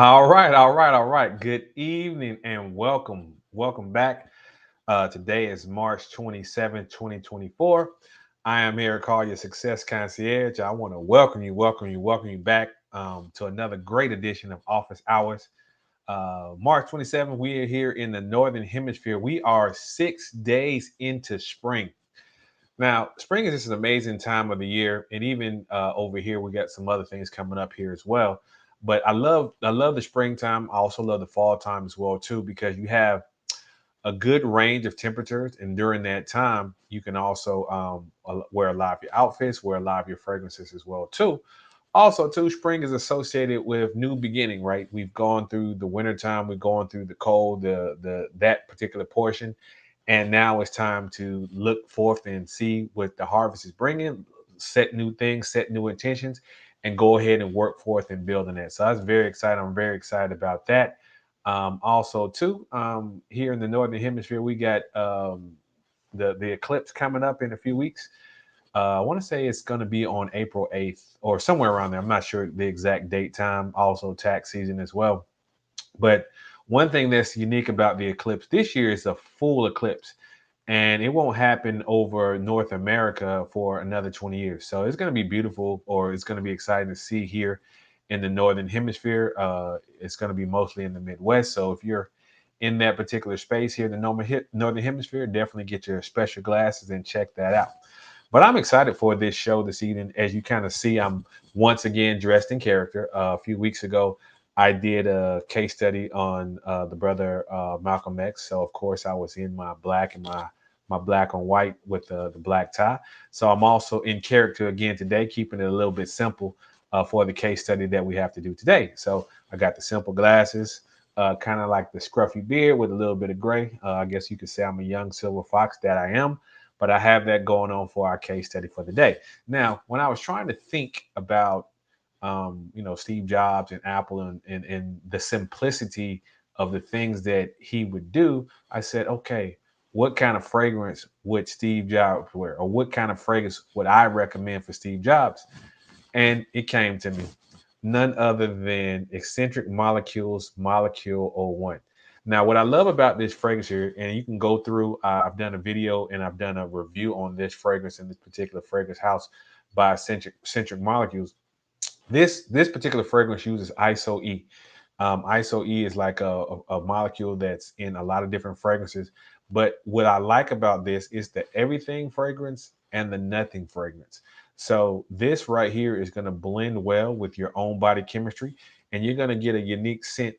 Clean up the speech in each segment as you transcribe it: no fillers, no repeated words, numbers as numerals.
All right. Good evening and welcome. Welcome back. Today is March 27th, 2024. I am iamerichall, your success concierge. I want to welcome you back to another great edition of Office Hours. March 27th, we are here in the Northern Hemisphere. We are 6 days into spring. Now, spring is just an amazing time of the year, and even over here, we got some other things coming up here as well. But I love the springtime. I also love the fall time as well too, because you have a good range of temperatures, and during that time, you can also wear a lot of your outfits, wear a lot of your fragrances as well too. Also, too, spring is associated with new beginning, right? We've gone through the wintertime, we've gone through the cold, the that particular portion, and now it's time to look forth and see what the harvest is bringing, set new things, set new intentions, and go ahead and work forth and building that. So that's very exciting. I'm very excited about that. Also, too, here in the northern hemisphere, we got the eclipse coming up in a few weeks. I want to say it's going to be on April 8th or somewhere around there. I'm not sure the exact date time. Also, tax season as well. But one thing that's unique about the eclipse this year is a full eclipse, and it won't happen over North America for another 20 years. So it's going to be beautiful, or it's going to be exciting to see here in the Northern Hemisphere. It's going to be mostly in the Midwest. So if you're in that particular space here in the Northern Hemisphere, definitely get your special glasses and check that out. But I'm excited for this show this evening. As you kind of see, I'm once again dressed in character. A few weeks ago, I did a case study on the brother Malcolm X. So of course, I was in my black and my black on white with the black tie. So I'm also in character again today, keeping it a little bit simple for the case study that we have to do today. So I got the simple glasses, kind of like the scruffy beard with a little bit of gray. I guess you could say I'm a young silver fox, that I am. But I have that going on for our case study for the day. Now, when I was trying to think about Steve Jobs and Apple and the simplicity of the things that he would do, I said, okay, what kind of fragrance would Steve Jobs wear? Or what kind of fragrance would I recommend for Steve Jobs? And it came to me, none other than Eccentric Molecules Molecule O1. Now, what I love about this fragrance here, and you can go through, I've done a video and I've done a review on this fragrance in this particular fragrance house by Eccentric Molecules. This particular fragrance uses ISO-E. ISO-E is like a molecule that's in a lot of different fragrances. But what I like about this is the everything fragrance and the nothing fragrance. So this right here is going to blend well with your own body chemistry, and you're going to get a unique scent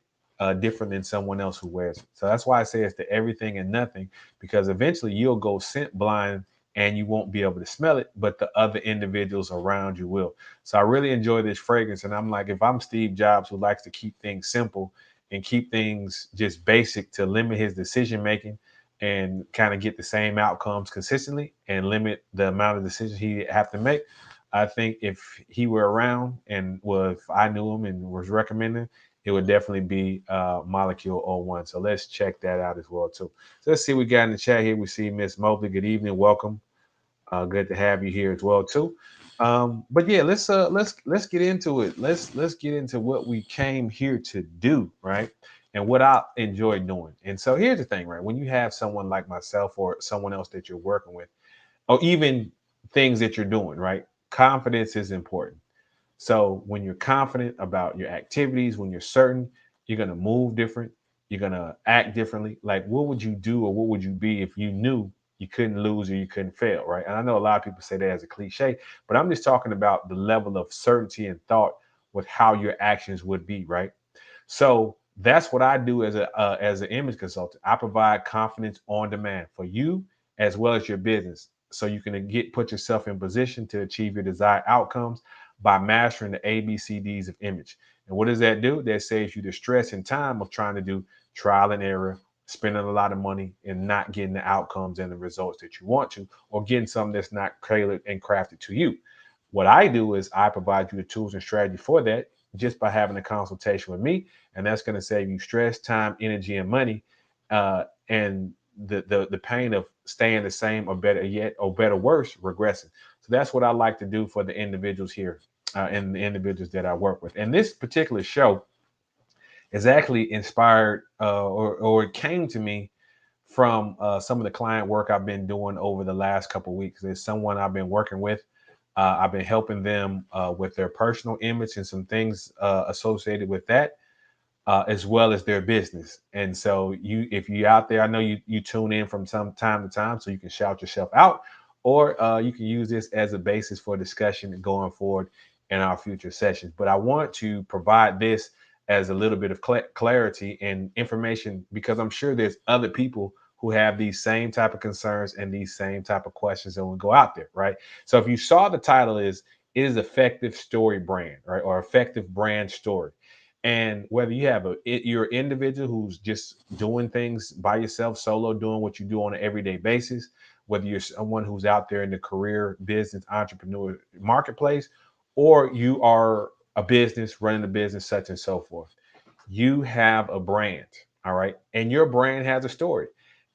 different than someone else who wears it. So that's why I say it's the everything and nothing, because eventually you'll go scent blind and you won't be able to smell it, but the other individuals around you will. So I really enjoy this fragrance. And I'm like, if I'm Steve Jobs, who likes to keep things simple and keep things just basic to limit his decision making and kind of get the same outcomes consistently and limit the amount of decisions he have to make. I think if he were around and was, if I knew him and was recommending, it would definitely be Molecule O1. So let's check that out as well too. So let's see what we got in the chat here. We see Miss Mobley. Good evening. Welcome. Good to have you here as well too. But yeah, let's get into it. Let's get into what we came here to do, right? And what I enjoy doing. And so here's the thing, right? When you have someone like myself or someone else that you're working with, or even things that you're doing, right? Confidence is important. So when you're confident about your activities, when you're certain, you're gonna move different, you're gonna act differently. Like what would you do or what would you be if you knew you couldn't lose or you couldn't fail, right? And I know a lot of people say that as a cliche, but I'm just talking about the level of certainty and thought with how your actions would be, right? So that's what I do as an image consultant. I provide confidence on demand for you as well as your business, so you can put yourself in position to achieve your desired outcomes by mastering the ABCDs of image. And what does that do? That saves you the stress and time of trying to do trial and error, spending a lot of money and not getting the outcomes and the results that you want to, or getting something that's not tailored and crafted to you. What I do is I provide you the tools and strategy for that just by having a consultation with me, and that's going to save you stress, time, energy, and money, and the pain of staying the same or better yet, or better worse, regressing. So that's what I like to do for the individuals here and the individuals that I work with. And this particular show is actually inspired or it came to me from some of the client work I've been doing over the last couple of weeks. There's someone I've been working with. I've been helping them with their personal image and some things associated with that, as well as their business. And so, if you're out there, I know you tune in from some time to time, so you can shout yourself out, or you can use this as a basis for discussion going forward in our future sessions. But I want to provide this as a little bit of clarity and information, because I'm sure there's other people who have these same type of concerns and these same type of questions that will go out there, right? So if you saw, the title is effective story brand, right, or effective brand story. And whether you have you're an individual who's just doing things by yourself, solo, doing what you do on an everyday basis, whether you're someone who's out there in the career, business, entrepreneur marketplace, or you are a business running a business, such and so forth, you have a brand, all right? And your brand has a story.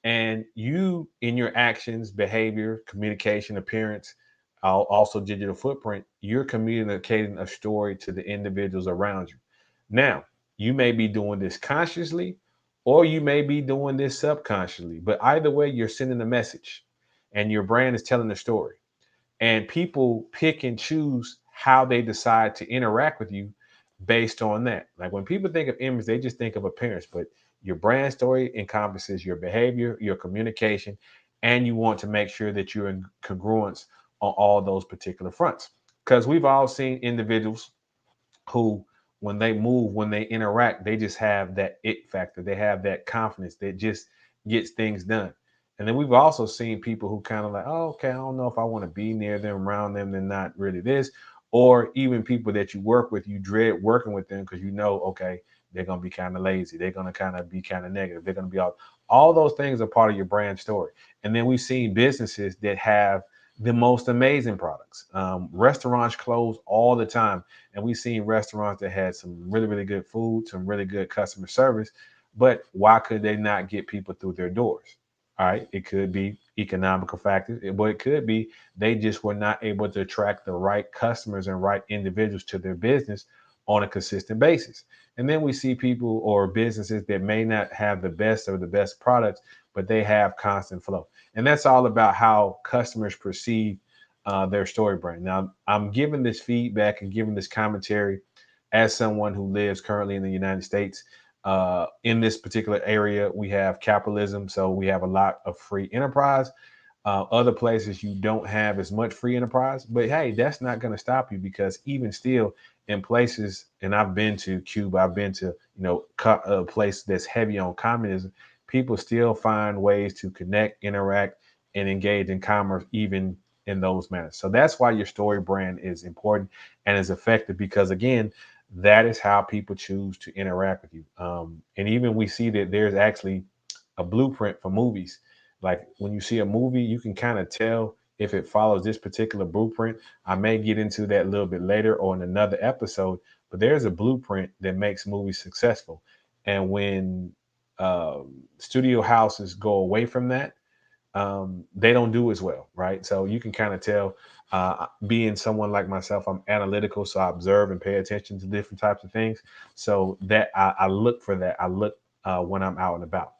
And you, in your actions, behavior, communication, appearance, also digital footprint, you're communicating a story to the individuals around you. Now, you may be doing this consciously, or you may be doing this subconsciously, but either way, you're sending a message and your brand is telling a story. And people pick and choose how they decide to interact with you based on that. Like, when people think of image, they just think of appearance, but your brand story encompasses your behavior, your communication, and you want to make sure that you're in congruence on all those particular fronts. Because we've all seen individuals who, when they move, when they interact, they just have that it factor. They have that confidence that just gets things done. And then we've also seen people who kind of like, oh, okay, I don't know if I want to be near them, around them. They're not really this. Or even people that you work with, you dread working with them because you know, okay, they're going to be kind of lazy. They're going to kind of be kind of negative. They're going to be all those things are part of your brand story. And then we've seen businesses that have the most amazing products. Restaurants close all the time, and we've seen restaurants that had some really, really good food, some really good customer service. But why could they not get people through their doors? All right. It could be economical factors, but it could be they just were not able to attract the right customers and right individuals to their business on a consistent basis. And then we see people or businesses that may not have the best of the best products, but they have constant flow. And that's all about how customers perceive their story brand. Now, I'm giving this feedback and giving this commentary as someone who lives currently in the United States. In this particular area, we have capitalism, so we have a lot of free enterprise. Other places you don't have as much free enterprise, but hey, that's not going to stop you, because even still, in places, and I've been to Cuba, I've been to a place that's heavy on communism. People still find ways to connect, interact, and engage in commerce, even in those manners. So that's why your story brand is important and is effective, because again, that is how people choose to interact with you. And even we see that there's actually a blueprint for movies. Like, when you see a movie, you can kind of tell if it follows this particular blueprint. I may get into that a little bit later or in another episode, but there's a blueprint that makes movies successful. And when studio houses go away from that, they don't do as well, right? So you can kind of tell. Being someone like myself, I'm analytical, so I observe and pay attention to different types of things. So that I look for that. I look when I'm out and about.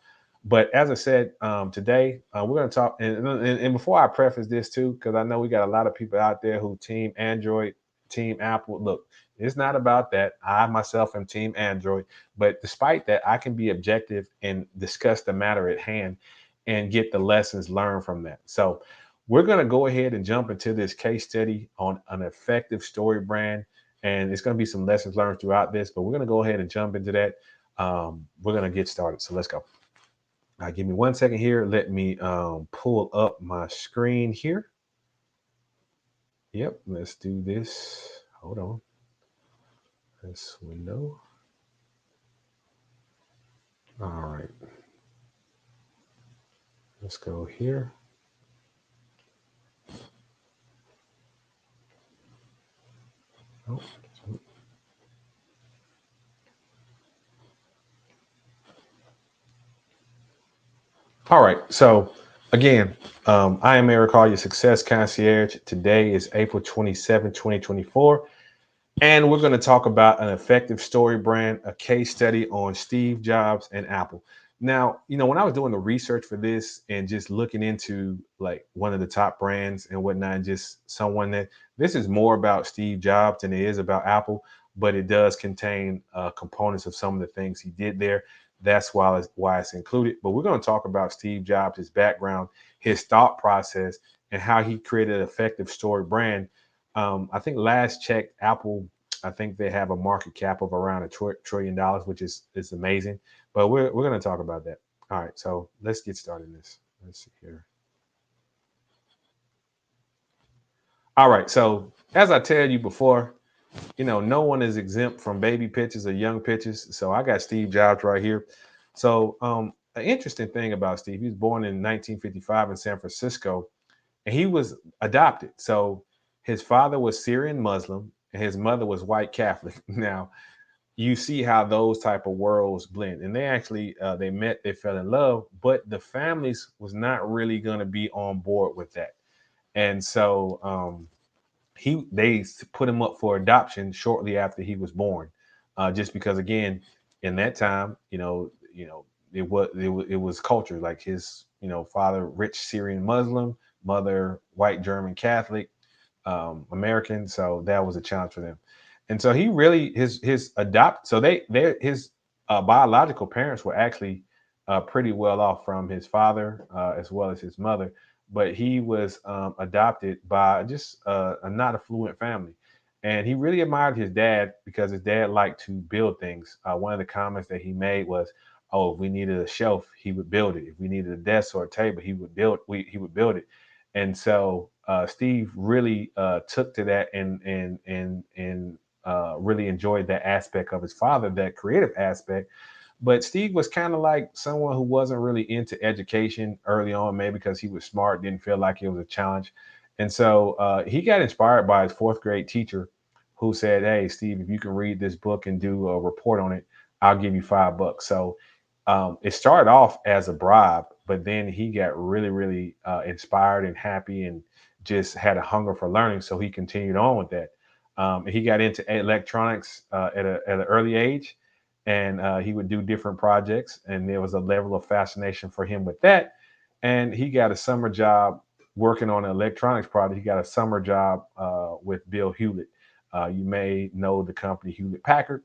But as I said, today we're going to talk. And before I preface this too, because I know we got a lot of people out there who team Android, team Apple. Look, it's not about that. I myself am team Android, but despite that, I can be objective and discuss the matter at hand and get the lessons learned from that. So we're going to go ahead and jump into this case study on an effective story brand. And it's going to be some lessons learned throughout this, but we're going to go ahead and jump into that. We're going to get started. So let's go. Give me 1 second here. Let me pull up my screen here. Yep, let's do this. Hold on. This window. All right. Let's go here. Oh, all right. So again, I am iamerichall, your success concierge. Today is April 27, 2024. And we're going to talk about an effective story brand, a case study on Steve Jobs and Apple. Now, when I was doing the research for this and just looking into like one of the top brands and whatnot, and just someone that this is more about Steve Jobs than it is about Apple, but it does contain components of some of the things he did there. That's why it's included. But we're going to talk about Steve Jobs, his background, his thought process, and how he created an effective story brand. I think last checked, Apple, I think they have a market cap of around $1 trillion, which is amazing. But we're going to talk about that. All right, so let's get started in this. Let's see here. All right, so as I tell you before, no one is exempt from baby pitches or young pitches. So I got Steve Jobs right here. So an interesting thing about Steve, he was born in 1955 in San Francisco, and he was adopted. So his father was Syrian Muslim and his mother was white Catholic. Now you see how those type of worlds blend, and they actually they met, they fell in love, but the families was not really going to be on board with that. And so they put him up for adoption shortly after he was born, just because again, in that time, it was culture, like his father rich Syrian Muslim, mother white German Catholic, American, so that was a challenge for them. And so he really his adopt so they his biological parents were actually pretty well off from his father as well as his mother, but he was adopted by just a not affluent family. And he really admired his dad because his dad liked to build things. One of the comments that he made was, "Oh, if we needed a shelf, he would build it. If we needed a desk or a table, he would build it." And so Steve really took to that and really enjoyed that aspect of his father, that creative aspect. But Steve was kind of like someone who wasn't really into education early on, maybe because he was smart, didn't feel like it was a challenge. And so he got inspired by his fourth grade teacher who said, "Hey, Steve, if you can read this book and do a report on it, I'll give you $5." So it started off as a bribe, but then he got really, really inspired and happy and just had a hunger for learning. So he continued on with that. He got into electronics at an early age, and he would do different projects. And there was a level of fascination for him with that. And he got a summer job working on an electronics project. He got a summer job with Bill Hewlett. You may know the company Hewlett Packard.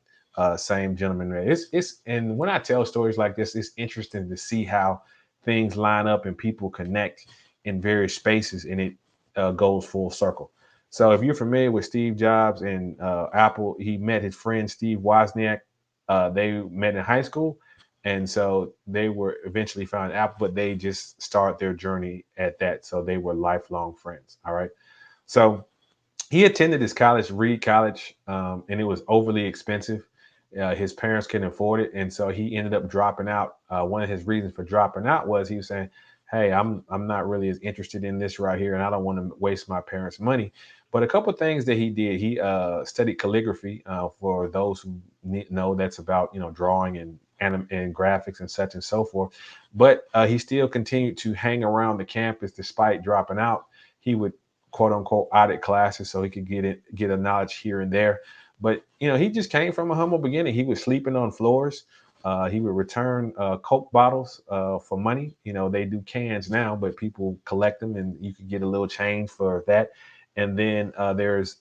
Same gentleman. It's and when I tell stories like this, it's interesting to see how things line up and people connect in various spaces, and it goes full circle. So if you're familiar with Steve Jobs and Apple, he met his friend Steve Wozniak. They met in high school, and so they were eventually found Apple, but they just started their journey at that. So they were lifelong friends. All right. So he attended his college, Reed College, and it was overly expensive. His parents couldn't afford it, and so he ended up dropping out. One of his reasons for dropping out was he was saying, "Hey, I'm not really as interested in this right here, and I don't want to waste my parents' money." But a couple of things that he did, he studied calligraphy. For those who know, that's about drawing and graphics and such and so forth. But he still continued to hang around the campus despite dropping out. He would quote unquote audit classes so he could get a knowledge here and there. But he just came from a humble beginning. He was sleeping on floors. He would return Coke bottles for money. They do cans now, but people collect them, and you could get a little change for that. And then there's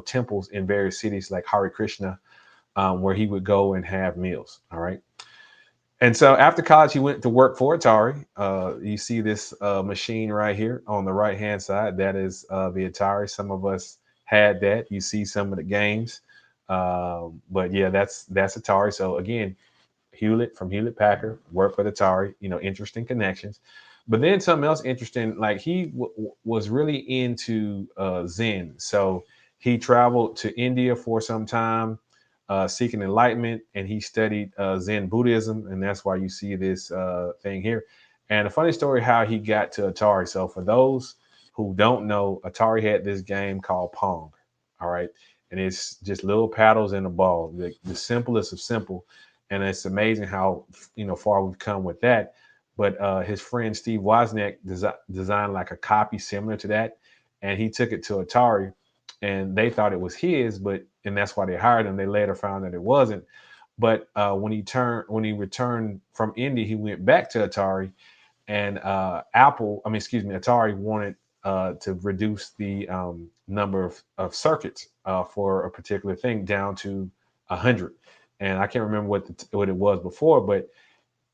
temples in various cities like Hare Krishna, where he would go and have meals. All right. And so after college, he went to work for Atari. You see this machine right here on the right hand side. That is the Atari. Some of us had that. You see some of the games, but yeah, that's Atari. So again, Hewlett from Hewlett Packard worked with Atari. Interesting connections. But then something else interesting, like he was really into Zen. So he traveled to India for some time, seeking enlightenment, and he studied Zen Buddhism, and that's why you see this thing here. And a funny story how he got to Atari. So for those who don't know, Atari had this game called Pong. All right, and it's just little paddles and a ball, the simplest of simple. And it's amazing how far we've come with that. But his friend Steve Wozniak designed like a copy similar to that, and he took it to Atari, and they thought it was his, and that's why they hired him. They later found that it wasn't. But when he returned from India, he went back to Atari, and Atari wanted to reduce the number of circuits for a particular thing down to 100. And I can't remember what it was before, but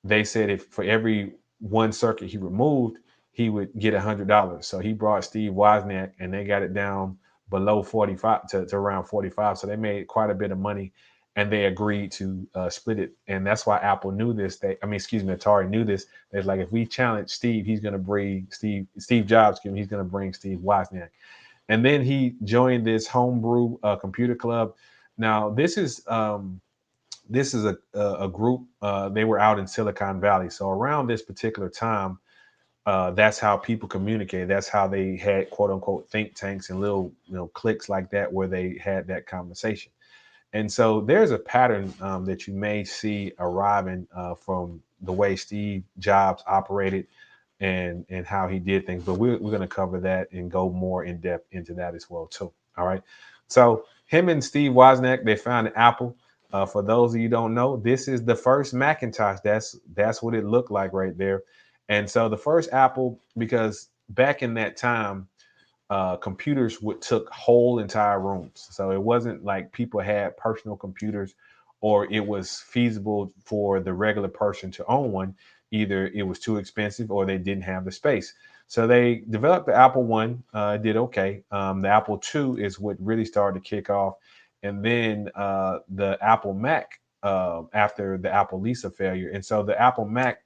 they said if for every one circuit he removed, he would get $100. So he brought Steve Wozniak, and they got it down below 45 to around 45. So they made quite a bit of money, and they agreed to split it. And that's why Apple knew this. Atari knew this. They're like, if we challenge Steve, he's going to bring Steve Jobs. He's going to bring Steve Wozniak. And then he joined this homebrew computer club. Now this is a group. They were out in Silicon Valley. So around this particular time, that's how people communicate. That's how they had quote unquote think tanks and little cliques like that where they had that conversation. And so there's a pattern that you may see arriving from the way Steve Jobs operated and how he did things. But we're going to cover that and go more in depth into that as well too. All right. So him and Steve Wozniak, they founded Apple. For those of you who don't know, this is the first Macintosh. That's what it looked like right there. And so the first Apple, because back in that time, computers would took whole entire rooms. So it wasn't like people had personal computers or it was feasible for the regular person to own one. Either it was too expensive or they didn't have the space. So they developed the Apple One, did okay. The Apple II is what really started to kick off. And then the Apple Mac after the Apple Lisa failure. And so the Apple Mac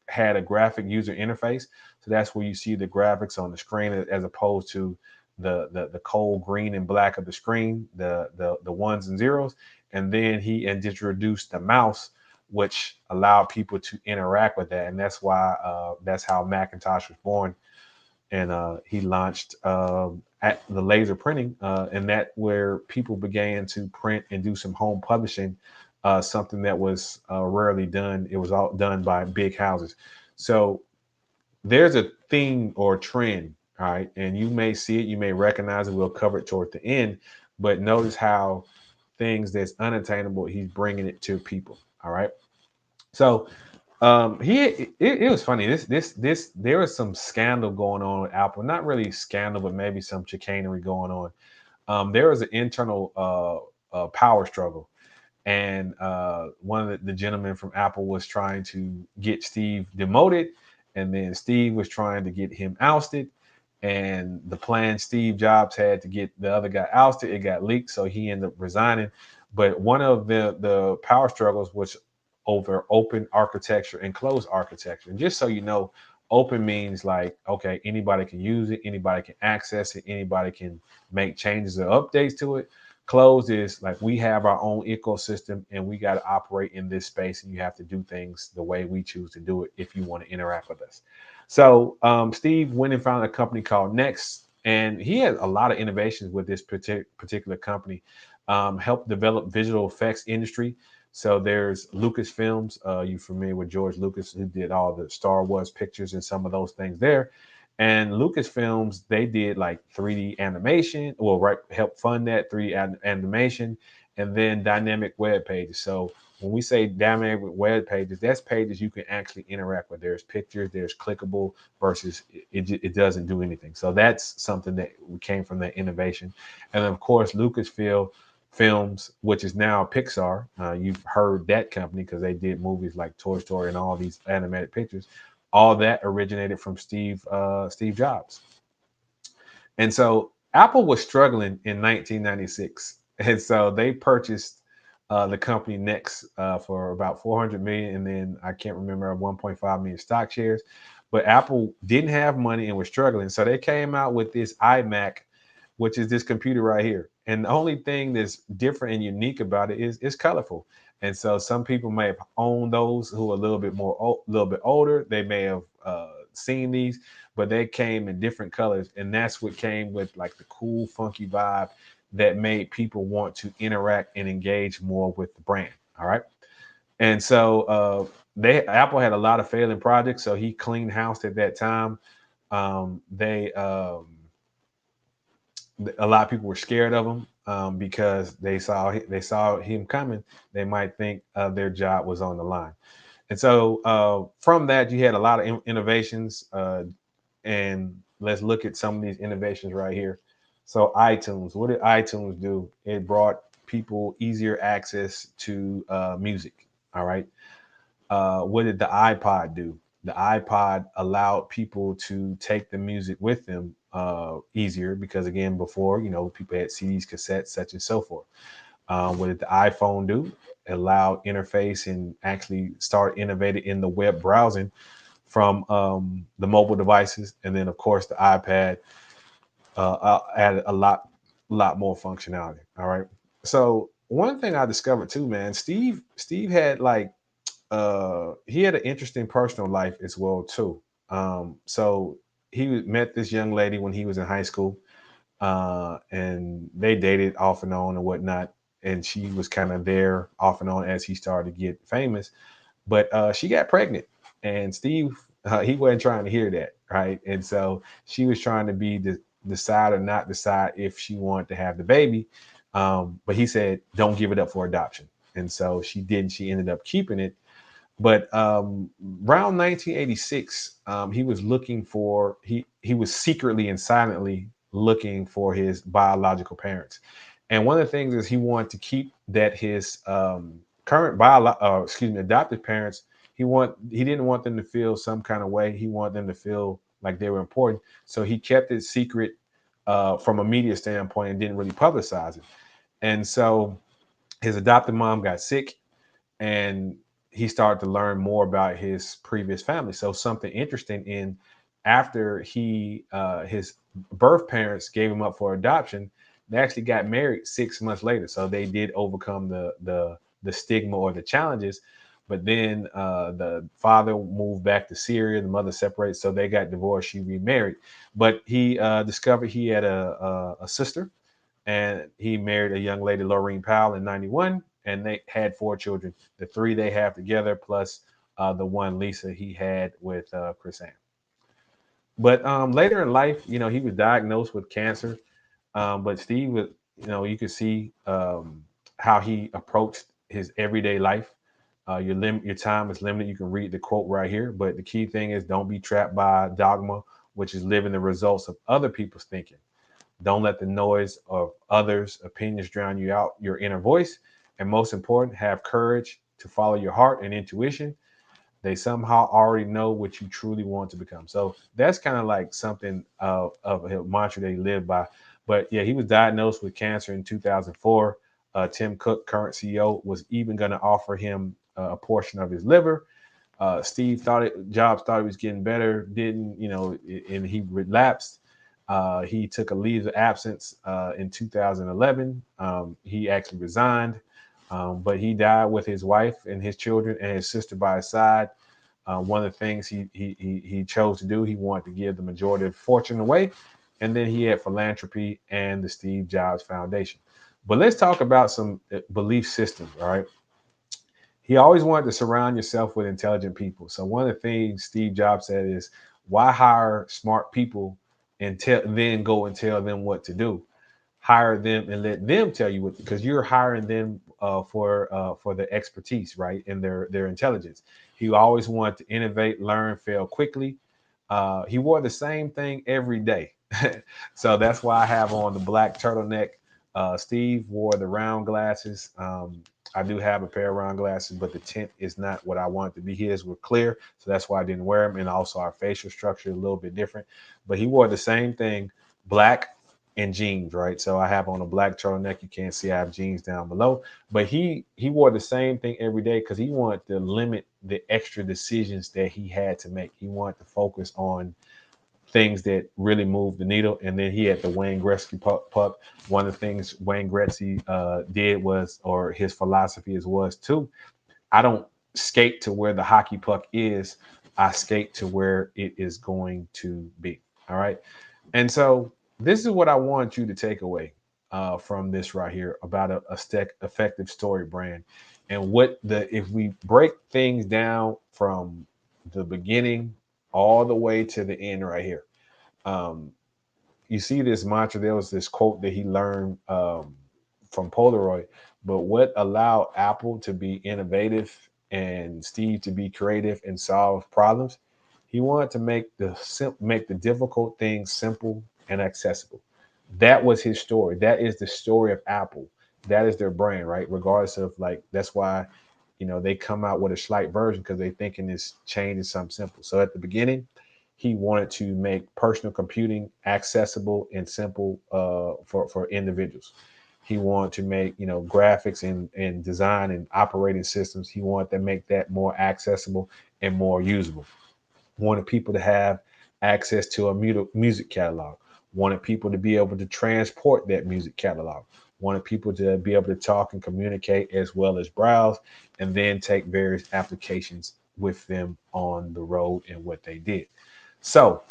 had a graphic user interface. So that's where you see the graphics on the screen as opposed to the cold green and black of the screen, the ones and zeros. And then he introduced the mouse, which allowed people to interact with that. And that's how Macintosh was born. And he launched at the laser printing, and that where people began to print and do some home publishing, something that was rarely done. It was all done by big houses. So there's a theme or trend, all right, and you may see it, you may recognize it. We'll cover it toward the end, but notice how things that's unattainable, he's bringing it to people. All right. So it was funny. This there was some scandal going on with Apple. Not really scandal, but maybe some chicanery going on. There was an internal power struggle, and one of the gentlemen from Apple was trying to get Steve demoted, and then Steve was trying to get him ousted. And the plan Steve Jobs had to get the other guy ousted, it got leaked, so he ended up resigning. But one of the power struggles was over open architecture and closed architecture. And just so you know, open means like, okay, anybody can use it, anybody can access it, anybody can make changes or updates to it. Closed is like we have our own ecosystem and we got to operate in this space, and you have to do things the way we choose to do it if you want to interact with us. So Steve went and found a company called Next, and he had a lot of innovations with this particular company. Helped develop visual effects industry. So there's Lucasfilms. You familiar with George Lucas, who did all the Star Wars pictures and some of those things there. And Lucasfilms, they did like 3D animation, well, right, help fund that 3D animation, and then dynamic web pages. So when we say dynamic web pages, that's pages you can actually interact with. There's pictures, there's clickable versus it doesn't do anything. So that's something that came from that innovation. And then of course, Lucasfilm Films, which is now Pixar. You've heard that company because they did movies like Toy Story and all these animated pictures. All that originated from Steve Jobs. And so Apple was struggling in 1996, and so they purchased the company Next for about 400 million, and then I can't remember 1.5 million stock shares. But Apple didn't have money and was struggling, so they came out with this iMac, which is this computer right here. And the only thing that's different and unique about it is it's colorful. And so some people may have owned those who are a little bit older. They may have seen these, but they came in different colors, and that's what came with like the cool, funky vibe that made people want to interact and engage more with the brand. All right, and so Apple had a lot of failing projects, so he cleaned house at that time. They A lot of people were scared of him because they saw him coming. They might think their job was on the line. And so from that, you had a lot of innovations. And let's look at some of these innovations right here. So iTunes, what did iTunes do? It brought people easier access to music. All right. What did the iPod do? The iPod allowed people to take the music with them easier because, again, before, people had CDs, cassettes, such and so forth. What did the iPhone do? It allowed interface and actually start innovating in the web browsing from the mobile devices. And then, of course, the iPad added a lot more functionality. All right. So one thing I discovered too, man, Steve had like he had an interesting personal life as well too. So he met this young lady when he was in high school, and they dated off and on and whatnot. And she was kind of there off and on as he started to get famous. But she got pregnant, and Steve he wasn't trying to hear that, right? And so she was trying to be decide or not decide if she wanted to have the baby. But he said, "Don't give it up for adoption." And so she didn't. She ended up keeping it, but around 1986, he was looking for he was secretly and silently looking for his biological parents. And one of the things is he wanted to keep that his current adopted parents. He didn't want them to feel some kind of way. He wanted them to feel like they were important. So he kept it secret from a media standpoint and didn't really publicize it. And so his adopted mom got sick, and he started to learn more about his previous family. So something interesting in after he his birth parents gave him up for adoption, they actually got married 6 months later. So they did overcome the stigma or the challenges. But then the father moved back to Syria, the mother separated, so they got divorced. She remarried, but he discovered he had a sister, and he married a young lady, Laureen Powell, in '91, and they had 4 children. The 3 they have together, plus the one Lisa he had with Chris Ann. But later in life, he was diagnosed with cancer. But Steve was, you could see how he approached his everyday life. Your time is limited. You can read the quote right here. But the key thing is, don't be trapped by dogma, which is living the results of other people's thinking. Don't let the noise of others' opinions drown you out, your inner voice. And most important, have courage to follow your heart and intuition. They somehow already know what you truly want to become. So that's kind of like something of a mantra that he lived by. But yeah, he was diagnosed with cancer in 2004. Tim Cook, current CEO, was even going to offer him a portion of his liver. Jobs thought he was getting better, didn't, and he relapsed. He took a leave of absence in 2011. He actually resigned, but he died with his wife and his children and his sister by his side. One of the things he chose to do, he wanted to give the majority of fortune away, and then he had philanthropy and the Steve Jobs Foundation. But let's talk about some belief systems. All right, he always wanted to surround yourself with intelligent people. So one of the things Steve Jobs said is, why hire smart people and then go and tell them what to do? Hire them and let them tell you what, because you're hiring them for their expertise, right, and their intelligence. He always wanted to innovate, learn, fail quickly. He wore the same thing every day. So that's why I have on the black turtleneck. Steve wore the round glasses. I do have a pair of round glasses, but the tint is not what I want it to be. His were clear, so that's why I didn't wear them. And also our facial structure is a little bit different. But he wore the same thing, black and jeans, right? So I have on a black turtleneck. You can't see I have jeans down below. But he wore the same thing every day because he wanted to limit the extra decisions that he had to make. He wanted to focus on things that really moved the needle. And then he had the Wayne Gretzky puck. One of the things Wayne Gretzky did was, or his philosophy was too, I don't skate to where the hockey puck is. I skate to where it is going to be. All right. And so this is what I want you to take away from this right here about a effective story brand. And if we break things down from the beginning all the way to the end right here, um, you see this mantra. There was this quote that he learned from Polaroid. But what allowed Apple to be innovative and Steve to be creative and solve problems? He wanted to make the difficult things simple and accessible. That was his story. That is the story of Apple. That is their brand, right? Regardless of like, that's why, they come out with a slight version because they thinking this change is something simple. So at the beginning, he wanted to make personal computing accessible and simple for individuals. He wanted to make graphics and design and operating systems. He wanted to make that more accessible and more usable. Wanted people to have access to a music catalog. Wanted people to be able to transport that music catalog. Wanted people to be able to talk and communicate as well as browse, and then take various applications with them on the road and what they did. So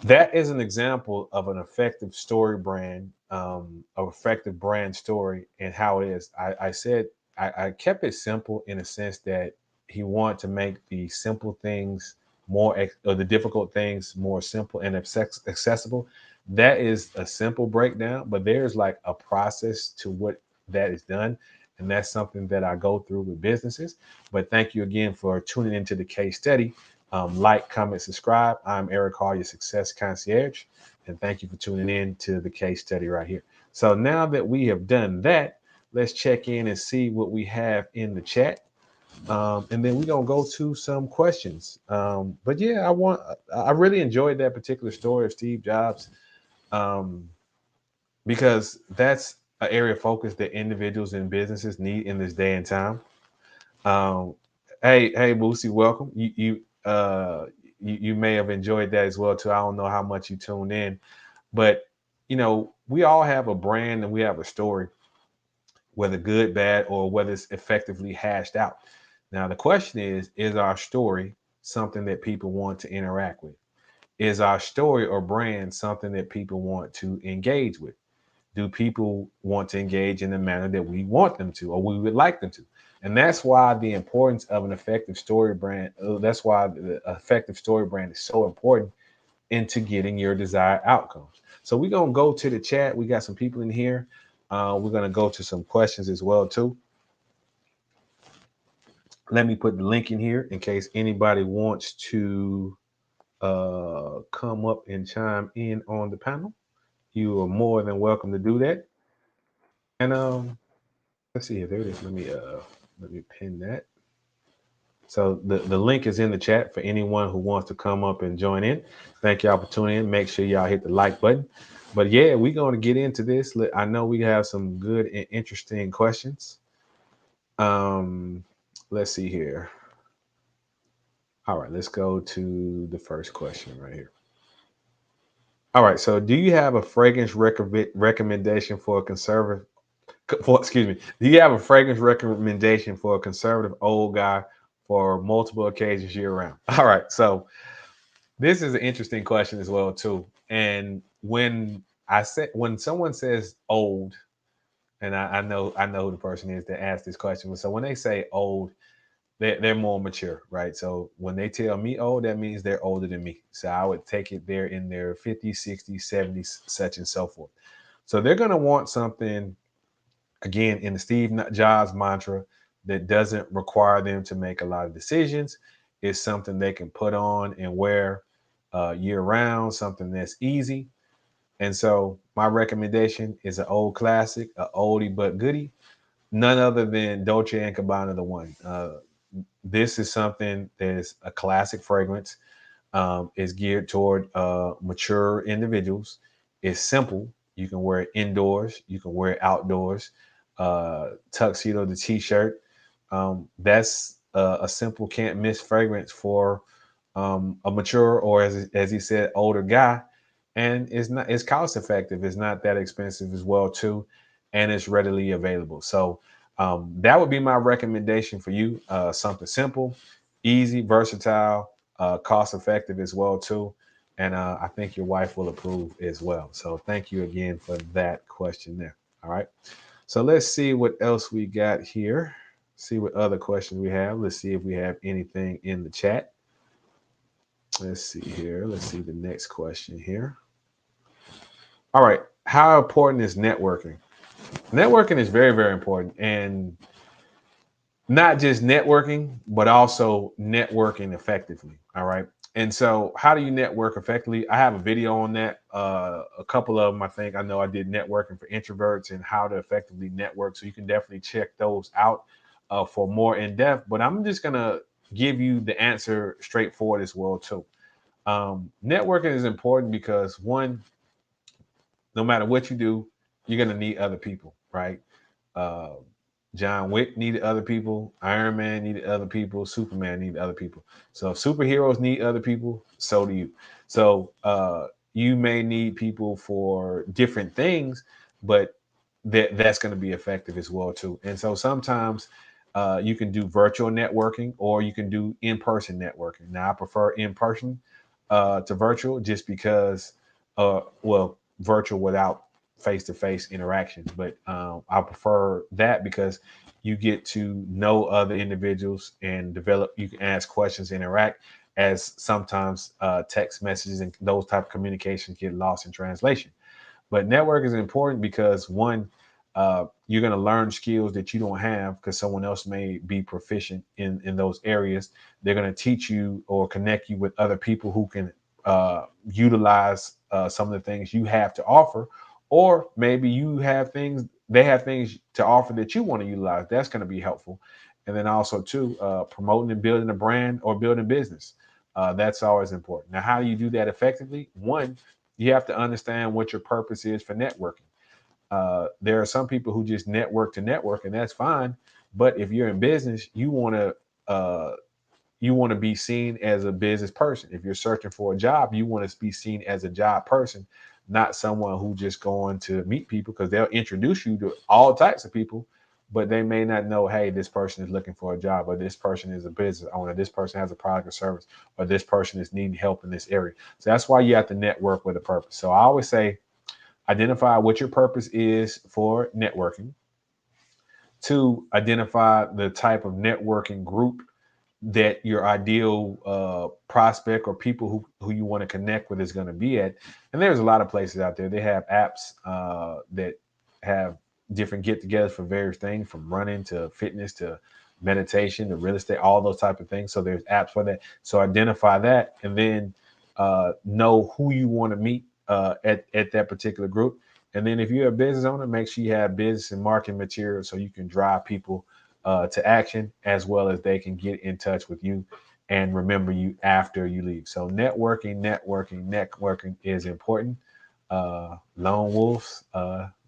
that is an example of an effective story brand, of effective brand story, and how it is. I said I kept it simple in a sense that he wanted to make the simple things or the difficult things more simple and accessible. That is a simple breakdown, but there's like a process to what that is done. And that's something that I go through with businesses. But thank you again for tuning into the case study. Like, comment, subscribe. I'm Eric Hall, your success concierge. And thank you for tuning in to the case study right here. So now that we have done that, let's check in and see what we have in the chat. And then we're going to go to some questions. But yeah, I really enjoyed that particular story of Steve Jobs, um, because that's an area of focus that individuals and businesses need in this day and time. Um, hey, Boosie, welcome. You may have enjoyed that as well too. I don't know how much you tuned in, but we all have a brand and we have a story, whether good, bad, or whether it's effectively hashed out. Now the question is our story something that people want to interact with? Is our story or brand something that people want to engage with? Do people want to engage in the manner that we want them to, or we would like them to? And that's why the importance of an effective story brand, that's why the effective story brand is so important into getting your desired outcomes. So we're going to go to the chat. We got some people in here. We're going to go to some questions as well, too. Let me put the link in here in case anybody wants to come up and chime in on the panel. You are more than welcome to do that. And let's see here. There it is. Let me pin that. So the link is in the chat for anyone who wants to come up and join in. Thank y'all for tuning in. Make sure y'all hit the like button. But yeah, we're going to get into this. I know we have some good and interesting questions. Let's see here. All right, let's go to the first question right here. All right, so do you have a fragrance recommendation for a conservative? Excuse me. Do you have a fragrance recommendation for a conservative old guy for multiple occasions year round? All right, so this is an interesting question as well too. And when someone says old, and I know who the person is that asked this question. So when they say old, they're more mature, right? So when they tell me old, that means they're older than me. So I would take it they're in their 50s, 60s, 70s, such and so forth. So they're gonna want something, again, in the Steve Jobs mantra, that doesn't require them to make a lot of decisions. It's something they can put on and wear year round, something that's easy. And so my recommendation is an old classic, an oldie but goodie, none other than Dolce and Gabbana the One. This is something that is a classic fragrance. Is geared toward mature individuals. It's simple. You can wear it indoors. You can wear it outdoors. Tuxedo the t-shirt. That's a simple can't miss fragrance for a mature, or as he said, older guy. And it's cost effective. It's not that expensive as well too, and it's readily available. So that would be my recommendation for you. Something simple, easy, versatile, cost effective as well too. And I think your wife will approve as well. So thank you again for that question there. All right. So let's see what else we got here. See what other questions we have. Let's see if we have anything in the chat. Let's see here. Let's see the next question here. All right. How important is networking? Networking is very, very important. And not just networking, but also networking effectively. All right. And so, how do you network effectively? I have a video on that. A couple of them, I think. I know I did networking for introverts and how to effectively network. So you can definitely check those out for more in depth. But I'm just gonna give you the answer straightforward as well too. Networking is important because one, no matter what you do, you're gonna need other people, right? Uh, John Wick needed other people. Iron Man needed other people. Superman needed other people. So if superheroes need other people, so do you. So you may need people for different things, but that's going to be effective as well too. And so sometimes you can do virtual networking or you can do in-person networking. Now I prefer in-person to virtual just because, well, virtual without face-to-face interactions, but I prefer that because you get to know other individuals and develop. You can ask questions, interact, as sometimes text messages and those type of communications get lost in translation. But network is important because one, you're going to learn skills that you don't have because someone else may be proficient in those areas. They're going to teach you or connect you with other people who can utilize some of the things you have to offer, or maybe you have things they have things to offer that you want to utilize. That's going to be helpful. And then also too, promoting and building a brand or building business. That's always important. Now, how do you do that effectively? One, you have to understand what your purpose is for networking. There are some people who just network to network, and that's fine. But if you're in business, you want to be seen as a business person. If you're searching for a job, you want to be seen as a job person, not someone who just going to meet people because they'll introduce you to all types of people, but they may not know, hey, this person is looking for a job, or this person is a business owner, this person has a product or service, or this person is needing help in this area. So that's why you have to network with a purpose. So I always say, identify what your purpose is for networking. Two, identify the type of networking group that your ideal prospect or people who you want to connect with is going to be at. And there's a lot of places out there. They have apps that have different get-togethers for various things, from running to fitness to meditation to real estate, all those type of things. So there's apps for that. So identify that, and then know who you want to meet at that particular group. And then if you're a business owner, make sure you have business and marketing material so you can drive people to action, as well as they can get in touch with you and remember you after you leave. So networking is important. Lone wolves,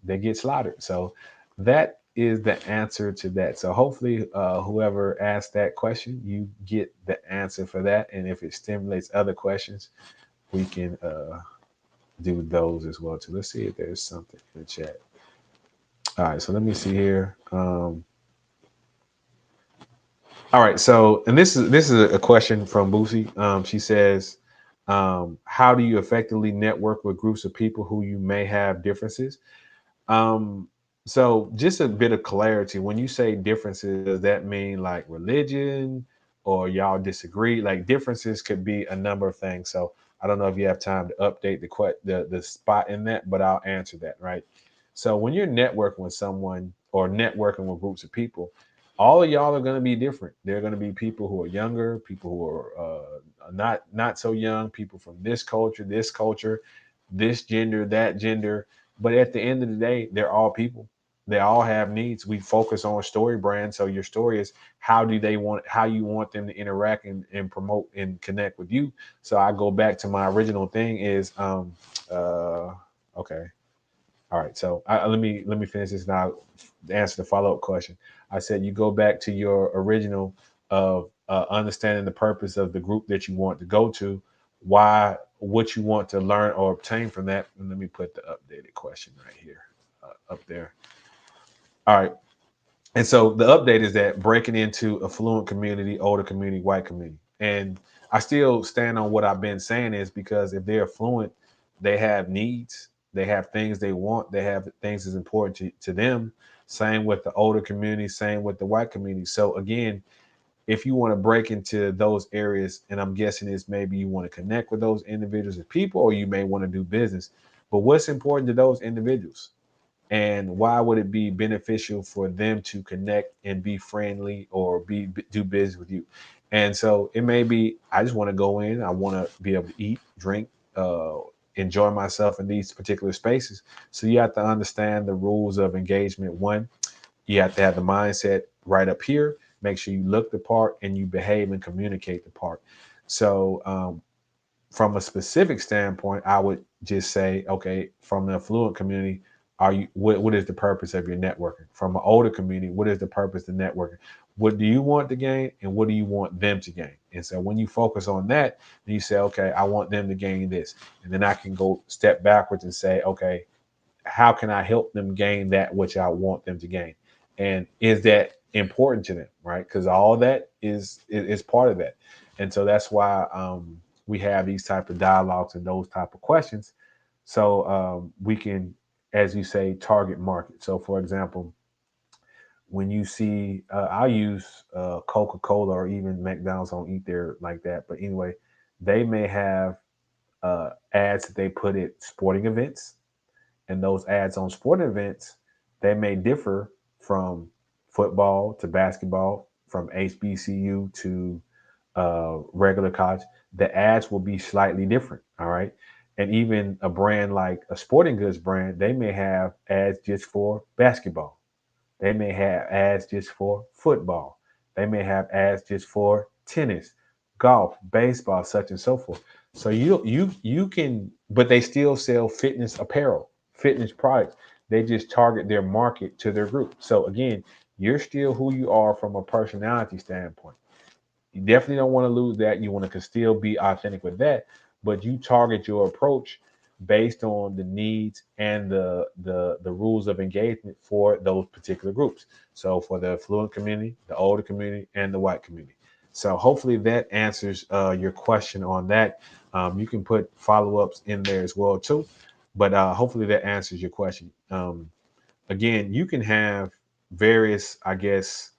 they get slaughtered. So that is the answer to that. So hopefully, whoever asked that question, you get the answer for that. And if it stimulates other questions, we can do those as well too. Let's see if there's something in the chat. All right, so let me see here. All right, so and this is a question from Boosie. She says, "How do you effectively network with groups of people who you may have differences?" Um, so just a bit of clarity. When you say differences, does that mean like religion, or y'all disagree? Like differences could be a number of things. So I don't know if you have time to update the spot in that, but I'll answer that, right? So when you're networking with someone or networking with groups of people, all of y'all are going to be different. There are going to be people who are younger, people who are not so young, people from this culture, this gender, that gender. But at the end of the day, they're all people. They all have needs. We focus on story brand. So your story is how you want them to interact and promote and connect with you. So I go back to my original thing is okay. All right. So let me finish this now. Answer the follow up question. I said you go back to your original of understanding the purpose of the group that you want to go to, why, what you want to learn or obtain from that. And let me put the updated question right here up there. All right. And so the update is that breaking into affluent community, older community, white community. And I still stand on what I've been saying is because if they're affluent, they have needs, they have things they want, they have things that's important to them. Same with the older community, same with the white community. So again, if you want to break into those areas, and I'm guessing is maybe you want to connect with those individuals and people, or you may want to do business. But what's important to those individuals? And why would it be beneficial for them to connect and be friendly or do business with you? And so it may be, I just want to go in, I want to be able to eat, drink, uh, enjoy myself in these particular spaces. So you have to understand the rules of engagement. One, you have to have the mindset right up here. Make sure you look the part and you behave and communicate the part. So from a specific standpoint, I would just say, okay, from the affluent community, are you what is the purpose of your networking? From an older community, what is the purpose of networking? What do you want to gain and what do you want them to gain? And so when you focus on that, then you say, okay, I want them to gain this. And then I can go step backwards and say, okay, how can I help them gain that which I want them to gain? And is that important to them, right? Because all that is part of that. And so that's why we have these type of dialogues and those type of questions. So we can, as you say, target market. So for example, when you see, I'll use Coca-Cola or even McDonald's, I don't eat there like that. But anyway, they may have ads that they put at sporting events, and those ads on sporting events, they may differ from football to basketball, from HBCU to regular college. The ads will be slightly different. All right. And even a brand like a sporting goods brand, they may have ads just for basketball. They may have ads just for football. They may have ads just for tennis, golf, baseball, such and so forth. So you can, but they still sell fitness apparel, fitness products. They just target their market to their group. So again, you're still who you are from a personality standpoint. You definitely don't want to lose that. You want to still be authentic with that, but you target your approach based on the needs and the rules of engagement for those particular groups. So for the affluent community, the older community, and the white community. So hopefully that answers your question on that. You can put follow-ups in there as well too, but hopefully that answers your question. Again, you can have various, I guess,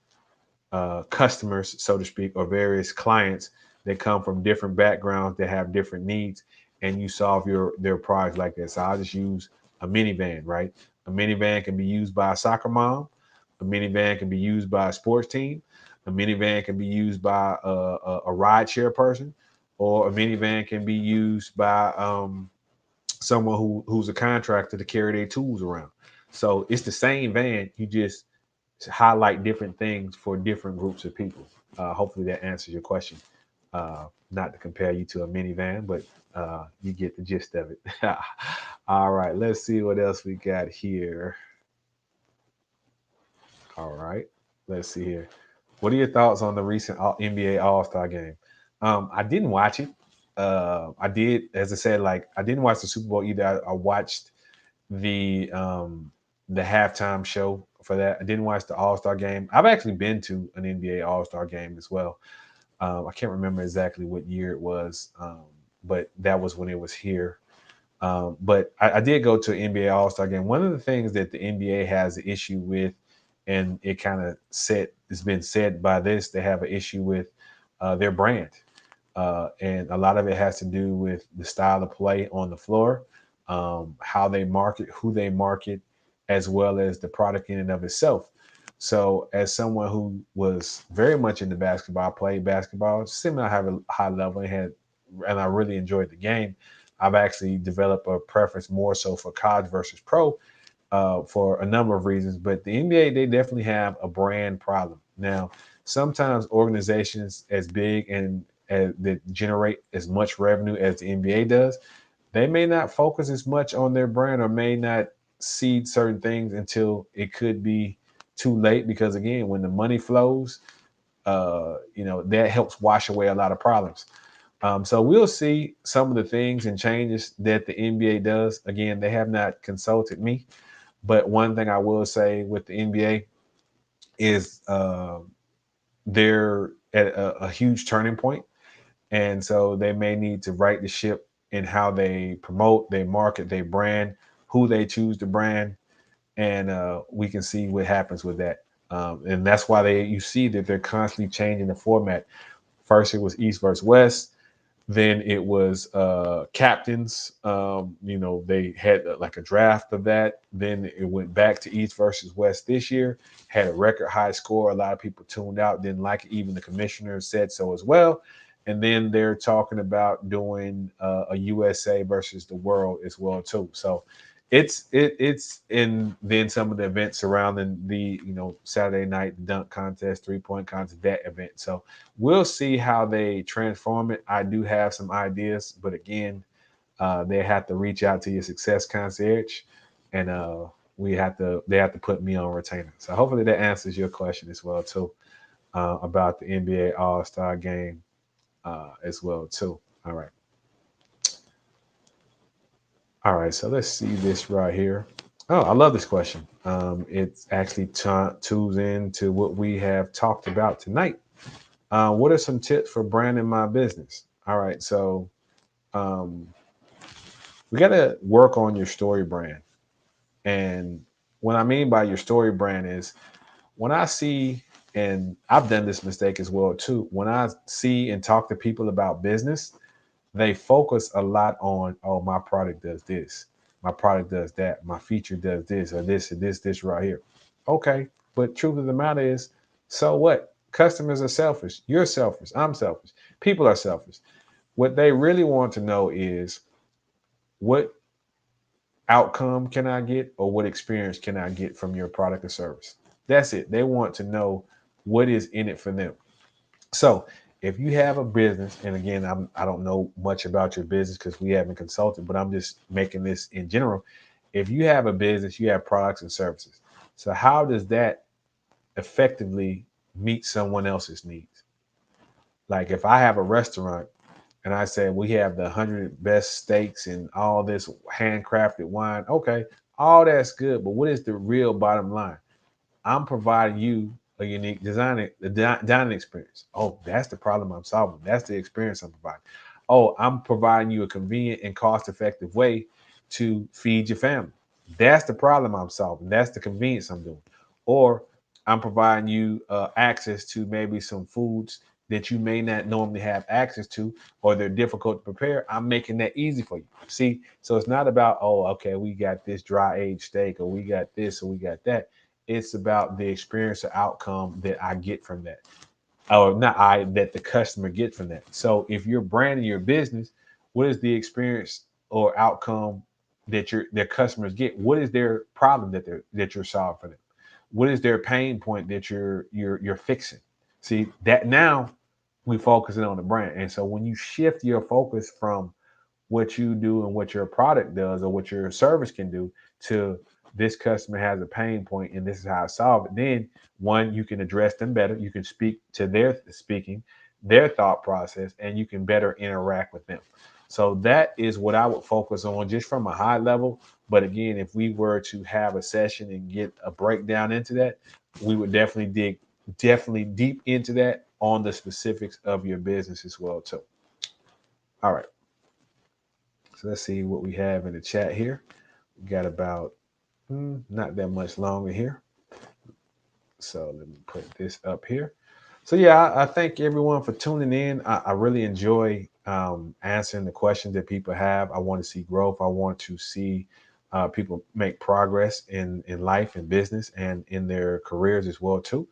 customers, so to speak, or various clients that come from different backgrounds that have different needs, and you solve their products like this. So I'll just use a minivan, right? A minivan can be used by a soccer mom. A minivan can be used by a sports team. A minivan can be used by a ride share person, or a minivan can be used by someone who's a contractor to carry their tools around. So it's the same van. You just to highlight different things for different groups of people. Hopefully that answers your question. Not to compare you to a minivan, but you get the gist of it. All right, let's see what else we got here. All right, let's see here. What are your thoughts on the recent NBA All Star game? I didn't watch it. I did, as I said, like I didn't watch the Super Bowl either. I watched the um, the halftime show for that. I didn't watch the All Star game. I've actually been to an NBA All Star game as well. I can't remember exactly what year it was, but that was when it was here. But I did go to an NBA All Star game. One of the things that the NBA has an issue with, and it kind of said it's been said by this, they have an issue with their brand. And a lot of it has to do with the style of play on the floor, how they market, who they market, as well as the product in and of itself. So, as someone who was very much into basketball, played basketball, similar have a high level, and I really enjoyed the game. I've actually developed a preference more so for college versus pro for a number of reasons. But the NBA, they definitely have a brand problem. Now, sometimes organizations as big and that generate as much revenue as the NBA does, they may not focus as much on their brand or may not see certain things until it could be too late. Because again, when the money flows, that helps wash away a lot of problems. So we'll see some of the things and changes that the NBA does. Again, they have not consulted me, but one thing I will say with the NBA is they're at a huge turning point, and so they may need to right the ship in how they promote, they market, they brand, who they choose to brand, and we can see what happens with that. And that's why you see that they're constantly changing the format. First, it was East versus West. Then it was captains. They had like a draft of that. Then it went back to East versus West this year. Had a record high score. A lot of people tuned out, didn't like it. Even the commissioner said so as well. And then they're talking about doing a USA versus the world as well too. So it's in then some of the events surrounding the Saturday night dunk contest, 3-point contest, that event. So we'll see how they transform it. I do have some ideas, but again, they have to reach out to your success concierge, and they have to put me on retainer. So hopefully that answers your question as well too, about the NBA All Star Game as well too. All right. All right, so let's see this right here. Oh, I love this question. It's actually tunes into what we have talked about tonight. What are some tips for branding my business? All right, so um, we got to work on your story brand. And what I mean by your story brand is when I see, and I've done this mistake as well too, when I see and talk to people about business, they focus a lot on, oh, my product does this, my product does that, my feature does this, or this right here. Okay, but truth of the matter is, so what? Customers are selfish. You're selfish. I'm selfish. People are selfish. What they really want to know is what outcome can I get, or what experience can I get from your product or service? That's it. They want to know what is in it for them. So if you have a business, and again, I don't know much about your business because we haven't consulted, but I'm just making this in general. If you have a business, you have products and services. So how does that effectively meet someone else's needs? Like if I have a restaurant and I say we have the 100 best steaks and all this handcrafted wine, okay, all that's good, but what is the real bottom line? I'm providing you a unique dining experience. Oh, that's the problem I'm solving. That's the experience I'm providing. Oh, I'm providing you a convenient and cost-effective way to feed your family. That's the problem I'm solving. That's the convenience I'm doing. Or I'm providing you access to maybe some foods that you may not normally have access to, or they're difficult to prepare. I'm making that easy for you. See, so it's not about, oh, okay, we got this dry aged steak, or we got this, or we got that. It's about the experience or outcome that I get from that, or not I, that the customer get from that. So if you're branding your business, what is the experience or outcome that their customers get? What is their problem that you're solving for them? What is their pain point that you're fixing? See that now we focusing on the brand. And so when you shift your focus from what you do and what your product does or what your service can do to this customer has a pain point and this is how I solve it, then one, you can address them better. You can speak to their thought process, and you can better interact with them. So that is what I would focus on just from a high level. But again, if we were to have a session and get a breakdown into that, we would definitely dig definitely deep into that on the specifics of your business as well too. All right. So let's see what we have in the chat here. We got about not that much longer here. So let me put this up here. So yeah, I thank everyone for tuning in. I really enjoy answering the questions that people have. I want to see growth. I want to see people make progress in life and business and in their careers as well too.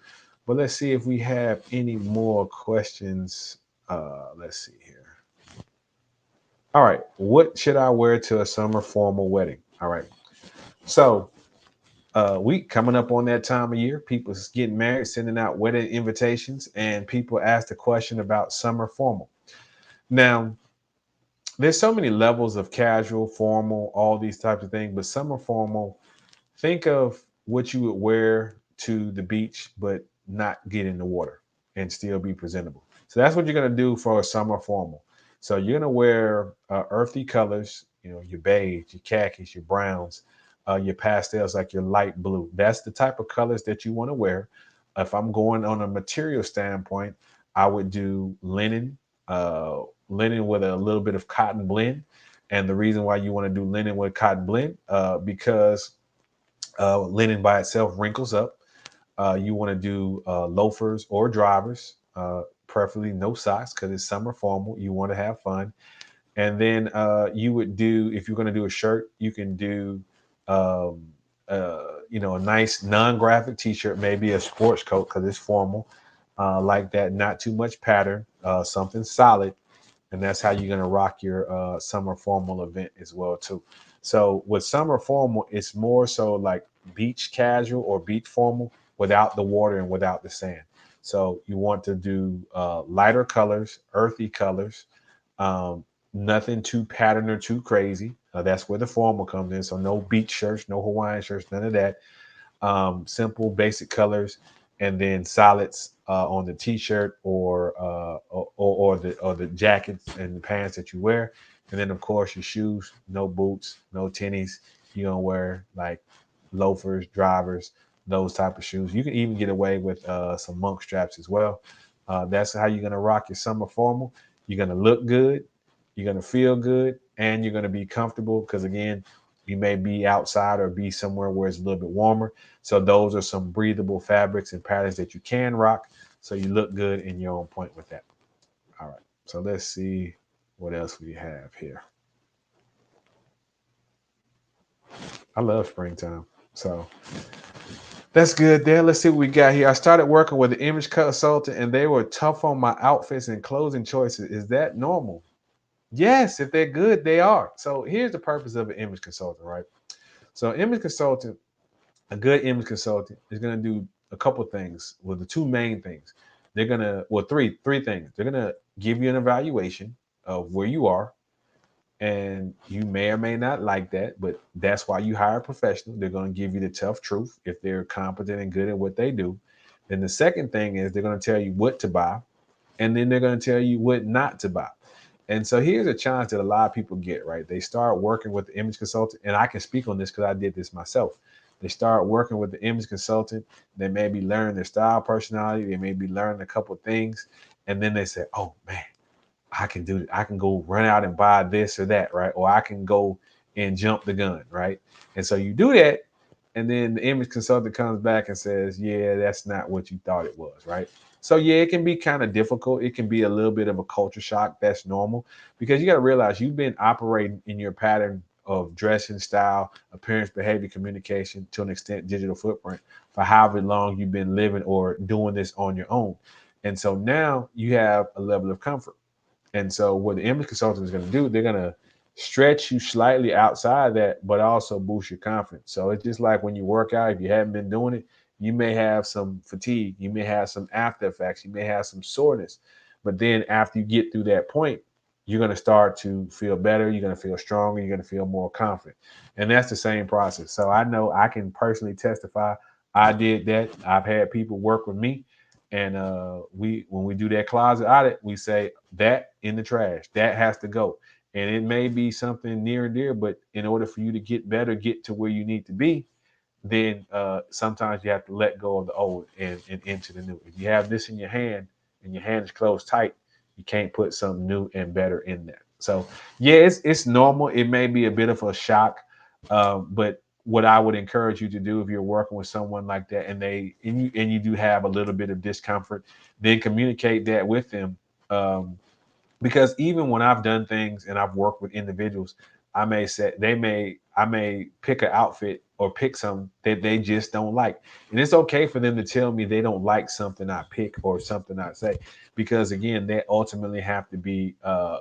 But let's see if we have any more questions. Let's see here. All right, what should I wear to a summer formal wedding? All right, so we coming up on that time of year. People's getting married, sending out wedding invitations, and people ask the question about summer formal. Now, there's so many levels of casual, formal, all these types of things, but summer formal, think of what you would wear to the beach, but not get in the water and still be presentable. So that's what you're going to do for a summer formal. So you're going to wear earthy colors, your beige, your khakis, your browns, your pastels, like your light blue. That's the type of colors that you want to wear. If I'm going on a material standpoint, I would do linen with a little bit of cotton blend. And the reason why you want to do linen with cotton blend, because linen by itself wrinkles up. You want to do loafers or drivers, preferably no socks because it's summer formal. You want to have fun. And then you would do, if you're going to do a shirt, you can do, um, a nice non-graphic t-shirt, maybe a sports coat because it's formal, like that, not too much pattern, something solid. And that's how you're going to rock your summer formal event as well too. So with summer formal, it's more so like beach casual or beach formal without the water and without the sand. So you want to do lighter colors, earthy colors, um, nothing too patterned or too crazy. That's where the formal comes in. So no beach shirts, no Hawaiian shirts, none of that. Simple, basic colors, and then solids on the t-shirt or the jackets and the pants that you wear. And then of course your shoes, no boots, no tennies. You're gonna wear like loafers, drivers, those type of shoes. You can even get away with some monk straps as well. That's how you're gonna rock your summer formal. You're gonna look good, you're gonna feel good, and you're gonna be comfortable because again, you may be outside or be somewhere where it's a little bit warmer. So those are some breathable fabrics and patterns that you can rock. So you look good and you're on point with that. All right. So let's see what else we have here. I love springtime. So that's good there. Let's see what we got here. I started working with an image consultant and they were tough on my outfits and clothing choices. Is that normal? Yes, if they're good, they are. So here's the purpose of an image consultant, right? So image consultant, a good image consultant is going to do a couple things. Well, the two main things. They're going to, well, three things. They're going to give you an evaluation of where you are. And you may or may not like that, but that's why you hire a professional. They're going to give you the tough truth if they're competent and good at what they do. Then the second thing is they're going to tell you what to buy, and then they're going to tell you what not to buy. And so here's a challenge that a lot of people get, right? They start working with the image consultant, and I can speak on this because I did this myself. They start working with the image consultant. They maybe learn their style, personality. They maybe learn a couple things, and then they say, "Oh man, I can do it. I can go run out and buy this or that, right? Or I can go and jump the gun, right?" And so you do that, and then the image consultant comes back and says, "Yeah, that's not what you thought it was," right? So yeah, it can be kind of difficult. It can be a little bit of a culture shock. That's normal because you got to realize you've been operating in your pattern of dressing, style, appearance, behavior, communication, to an extent, digital footprint for however long you've been living or doing this on your own. And so now you have a level of comfort. And so what the image consultant is going to do, they're going to stretch you slightly outside that, but also boost your confidence. So it's just like when you work out, if you haven't been doing it, you may have some fatigue, you may have some after effects, you may have some soreness. But then after you get through that point, you're going to start to feel better, you're going to feel stronger, you're going to feel more confident. And that's the same process. So I know I can personally testify I did that. I've had people work with me and we when we do that closet audit, we say that in the trash. That has to go. And it may be something near and dear, but in order for you to get better, get to where you need to be, then sometimes you have to let go of the old and into the new. If you have this in your hand and your hand is closed tight, you can't put something new and better in there. So yeah, it's normal. It may be a bit of a shock, but what I would encourage you to do if you're working with someone like that and you do have a little bit of discomfort, then communicate that with them. Um, because even when I've done things and I've worked with individuals, I may pick an outfit or pick something that they just don't like. And it's okay for them to tell me they don't like something I pick or something I say, because again, they ultimately have to be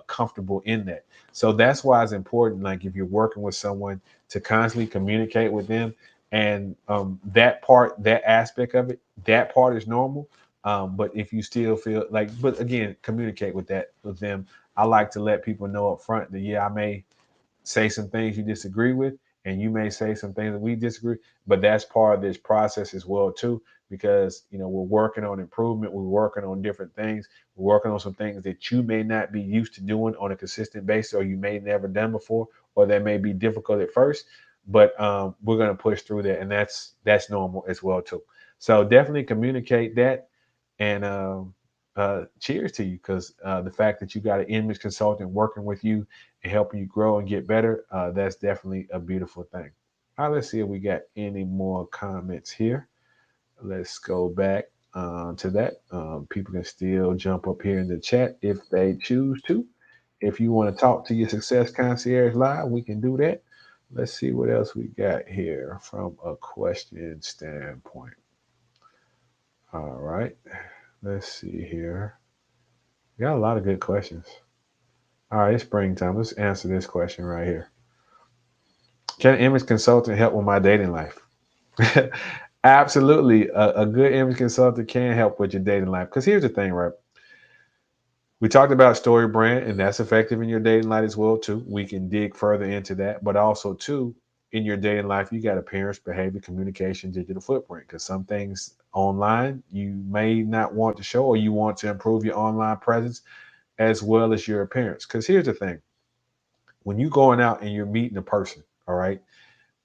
comfortable in that. So that's why it's important, like if you're working with someone, to constantly communicate with them. And that aspect of it, that part is normal. But if you still feel like, but again, communicate with that with them. I like to let people know up front that yeah, I may say some things you disagree with, and you may say some things that we disagree, but that's part of this process as well too, because we're working on improvement, we're working on different things, we're working on some things that you may not be used to doing on a consistent basis, or you may never done before, or that may be difficult at first, but we're going to push through that, and that's normal as well too. So definitely communicate that, and cheers to you, because the fact that you got an image consultant working with you and helping you grow and get better, that's definitely a beautiful thing. All right, let's see if we got any more comments here. Let's go back. to that. People can still jump up here in the chat if they choose to. If you want to talk to your success concierge live, we can do that. Let's see what else we got here from a question standpoint. All right. Let's see here. We got a lot of good questions. All right, it's springtime. Let's answer this question right here. Can an image consultant help with my dating life? Absolutely. A good image consultant can help with your dating life. Because here's the thing, right? We talked about story brand, and that's effective in your dating life as well, too. We can dig further into that. But also, too, in your dating life, you got appearance, behavior, communication, digital footprint. Because some things online you may not want to show, or you want to improve your online presence as well as your appearance. Because here's the thing. When you're going out and you're meeting a person, all right,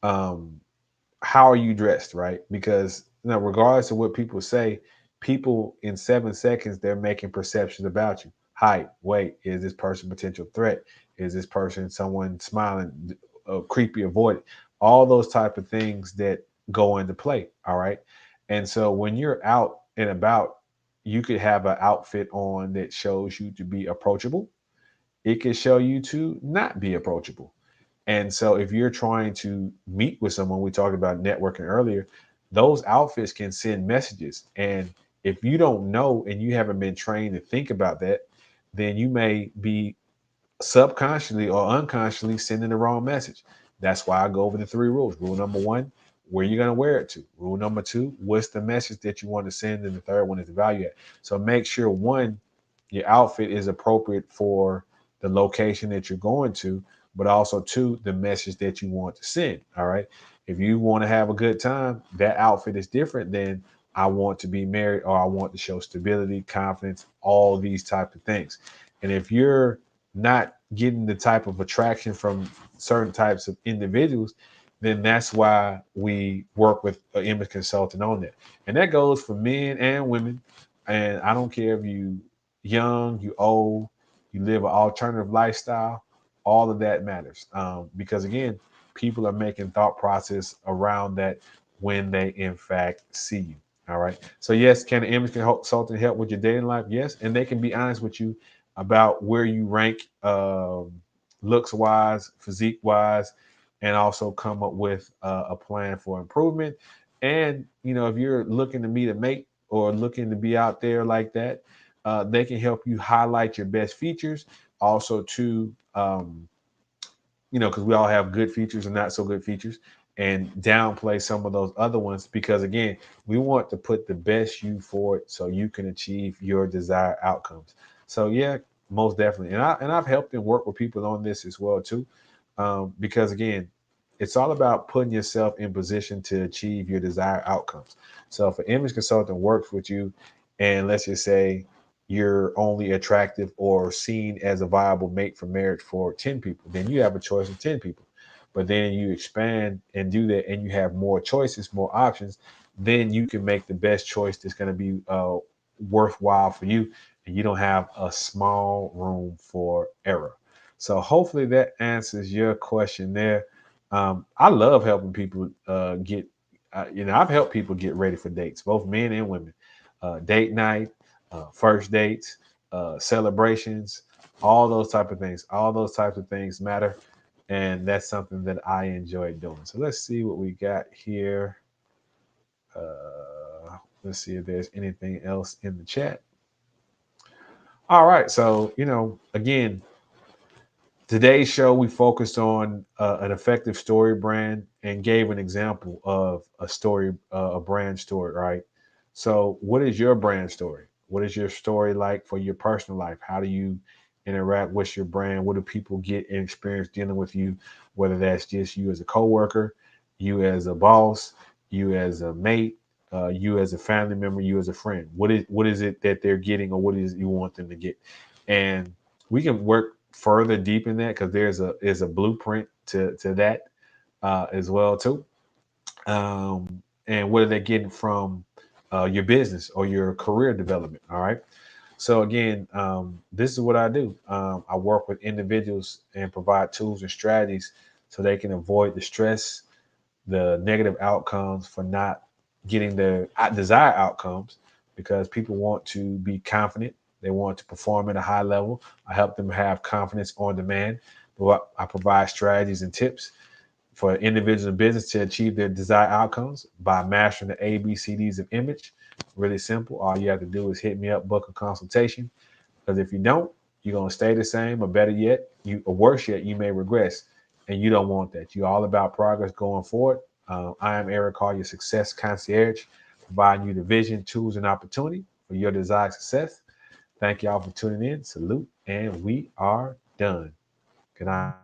um, how are you dressed, right? Because now, regardless of what people say, people in 7 seconds they're making perceptions about you. Height, weight, is this person a potential threat? Is this person someone smiling, creepy, avoid it? All those type of things that go into play. All right, and so when you're out and about, you could have an outfit on that shows you to be approachable. It could show you to not be approachable. And so if you're trying to meet with someone, we talked about networking earlier, those outfits can send messages. And if you don't know and you haven't been trained to think about that, then you may be subconsciously or unconsciously sending the wrong message. That's why I go over the 3 rules. Rule number 1, where you're going to wear it to. Rule number 2, what's the message that you want to send? And the third one is the value add. So make sure, 1, your outfit is appropriate for the location that you're going to, but also 2, the message that you want to send. All right. If you want to have a good time, that outfit is different than I want to be married, or I want to show stability, confidence, all these type of things. And if you're not getting the type of attraction from certain types of individuals, then that's why we work with an image consultant on that. And that goes for men and women. And I don't care if you young, you old, you live an alternative lifestyle, all of that matters. Because again, people are making thought process around that when they in fact see you. All right. So yes, can an image consultant help with your dating life? Yes, and they can be honest with you about where you rank, looks wise, physique wise, and also come up with a plan for improvement. And if you're looking to meet a mate or looking to be out there like that, they can help you highlight your best features. Also, to because we all have good features and not so good features, and downplay some of those other ones, because again, we want to put the best you forward so you can achieve your desired outcomes. So yeah, most definitely. And I've helped and worked with people on this as well too, because again, it's all about putting yourself in position to achieve your desired outcomes. So if an image consultant works with you, and let's just say you're only attractive or seen as a viable mate for marriage for 10 people, then you have a choice of 10 people. But then you expand and do that, and you have more choices, more options, then you can make the best choice that's going to be worthwhile for you. And you don't have a small room for error. So hopefully that answers your question there. I love helping people I've helped people get ready for dates, both men and women, date night, first dates, celebrations, all those type of things. All those types of things matter, and that's something that I enjoy doing. So let's see what we got here. Let's see if there's anything else in the chat. All right, so again, today's show, we focused on an effective story brand and gave an example of a story, a brand story, right? So, what is your brand story? What is your story like for your personal life? How do you interact with your brand? What do people get and experience dealing with you? Whether that's just you as a coworker, you as a boss, you as a mate, you as a family member, you as a friend. What is it that they're getting, or what is it you want them to get? And we can work further deep in that, because there's a blueprint to that as well too. And what are they getting from your business or your career development? All right. So again, this is what I do. I work with individuals and provide tools and strategies so they can avoid the stress, the negative outcomes for not getting their desired outcomes, because people want to be confident. They want to perform at a high level. I help them have confidence on demand. But I provide strategies and tips for individuals and business to achieve their desired outcomes by mastering the ABCDs of image. Really simple. All you have to do is hit me up, book a consultation. Because if you don't, you're gonna stay the same, or better yet, or worse yet, you may regress, and you don't want that. You're all about progress going forward. I am Eric Hall, your success concierge, providing you the vision, tools, and opportunity for your desired success. Thank y'all for tuning in. Salute, and we are done. Good night.